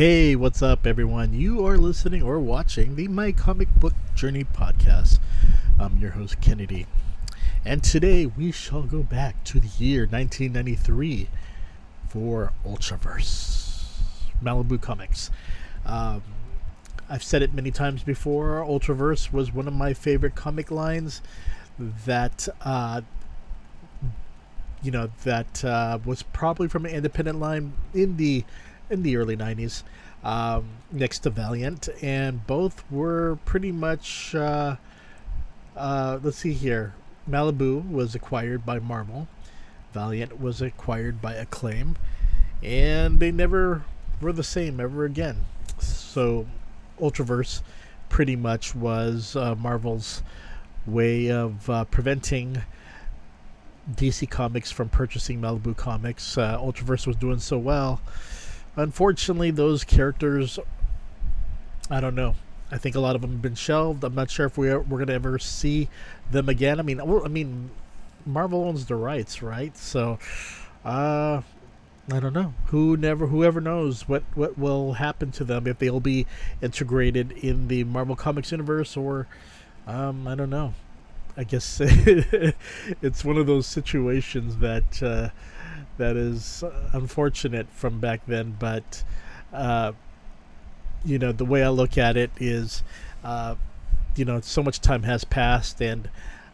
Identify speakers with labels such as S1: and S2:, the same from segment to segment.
S1: Hey, what's up, everyone? You are listening or watching the My Comic Book Journey podcast. I'm your host, KNDY. And today we shall go back to the year 1993 for Ultraverse, Malibu Comics. I've said it many times before, Ultraverse was one of my favorite comic lines that was probably from an independent line in the early 90s, next to Valiant, and both were pretty much let's see here. Malibu was acquired by Marvel, Valiant was acquired by Acclaim, and they never were the same ever again. So Ultraverse pretty much was Marvel's way of preventing DC Comics from purchasing Malibu Comics. Ultraverse was doing so well. Unfortunately, those characters, I don't know. I think a lot of them have been shelved. I'm not sure if we're going to ever see them again. I mean, Marvel owns the rights, right? So, I don't know. Whoever knows what will happen to them, if they'll be integrated in the Marvel Comics universe, or I don't know. I guess it's one of those situations that is unfortunate from back then, but the way I look at it is, so much time has passed, and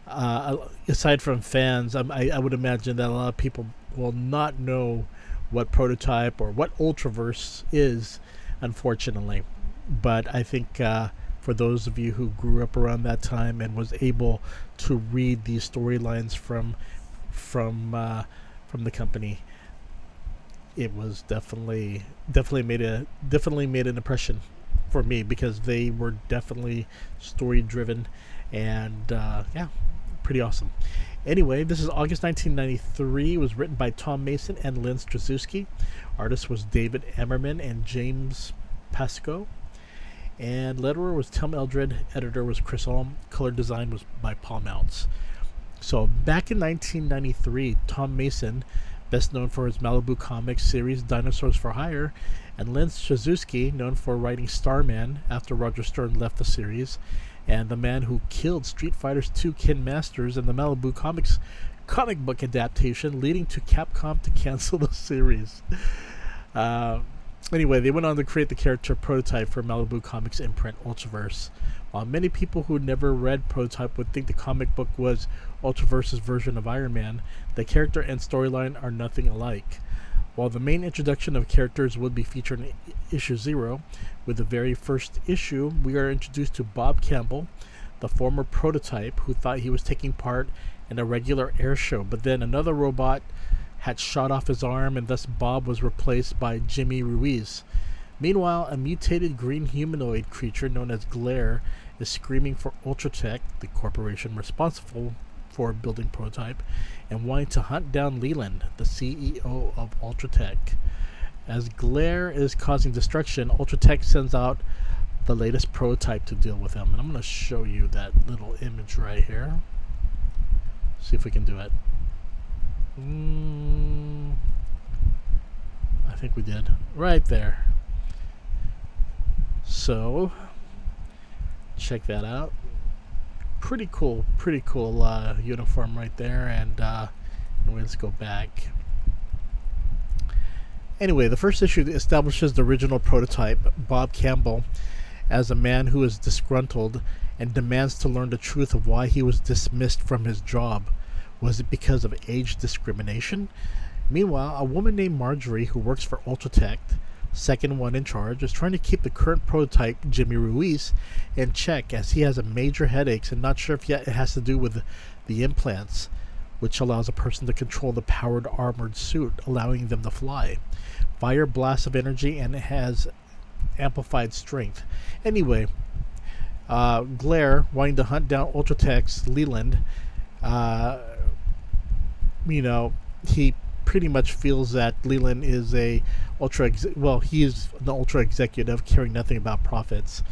S1: aside from fans, I would imagine that a lot of people will not know what Prototype or what Ultraverse is, unfortunately. But I think for those of you who grew up around that time and was able to read these storylines from the company, it was definitely made an impression for me, because they were definitely story driven, and pretty awesome. Anyway, this is August 1993. It was written by Tom Mason and Lynn Strazewski. Artist was David Ammerman and James Pascoe. And letterer was Tim Eldred. Editor was Chris Ulm. Color design was by Paul Mounts. So back in 1993, Tom Mason, best known for his Malibu Comics series Dinosaurs for Hire, and Lynn Strazewski, known for writing Starman after Roger Stern left the series, and the man who killed Street Fighter 2 Ken Masters in the Malibu Comics comic book adaptation, leading to Capcom to cancel the series. Anyway, they went on to create the character Prototype for Malibu Comics imprint Ultraverse. While many people who never read Prototype would think the comic book was Ultraverse's version of Iron Man, the character and storyline are nothing alike. While the main introduction of characters would be featured in issue 0, with the very first issue, we are introduced to Bob Campbell, the former Prototype who thought he was taking part in a regular air show, but then another robot had shot off his arm, and thus Bob was replaced by Jimmy Ruiz. Meanwhile, a mutated green humanoid creature known as Glare is screaming for Ultratech, the corporation responsible for building Prototype, and wanting to hunt down Leland, the CEO of Ultratech. As Glare is causing destruction, Ultratech sends out the latest Prototype to deal with him. And I'm going to show you that little image right here. See if we can do it. I think we did. Right there. So, check that out. Pretty cool uniform right there. And let's go back. Anyway, the first issue establishes the original Prototype, Bob Campbell, as a man who is disgruntled and demands to learn the truth of why he was dismissed from his job. Was it because of age discrimination? Meanwhile, a woman named Marjorie, who works for Ultratech, second one in charge, is trying to keep the current Prototype, Jimmy Ruiz, in check, as he has a major headaches and not sure if yet it has to do with the implants, which allows a person to control the powered armored suit, allowing them to fly. Fire blasts of energy, and it has amplified strength. Anyway, Glare, wanting to hunt down Ultratech's Leland, he pretty much feels that Leland is he is an ultra executive caring nothing about profits.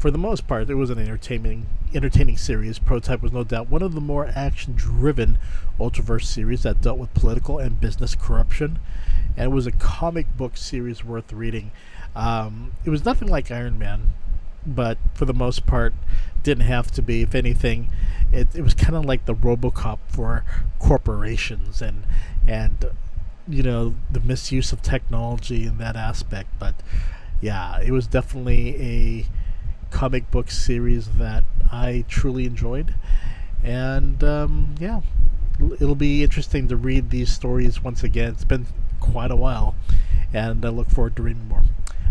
S1: For the most part, it was an entertaining series. Prototype was no doubt one of the more action-driven Ultraverse series that dealt with political and business corruption. and it was a comic book series worth reading. It was nothing like Iron Man, but for the most part, didn't have to be. If anything, it was kind of like the RoboCop for corporations and the misuse of technology in that aspect. But yeah, it was definitely a comic book series that I truly enjoyed, and yeah, it'll be interesting to read these stories once again. It's been quite a while, and I look forward to reading more.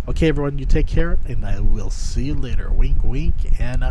S1: Okay, everyone, you take care, and I will see you later. Wink, wink, and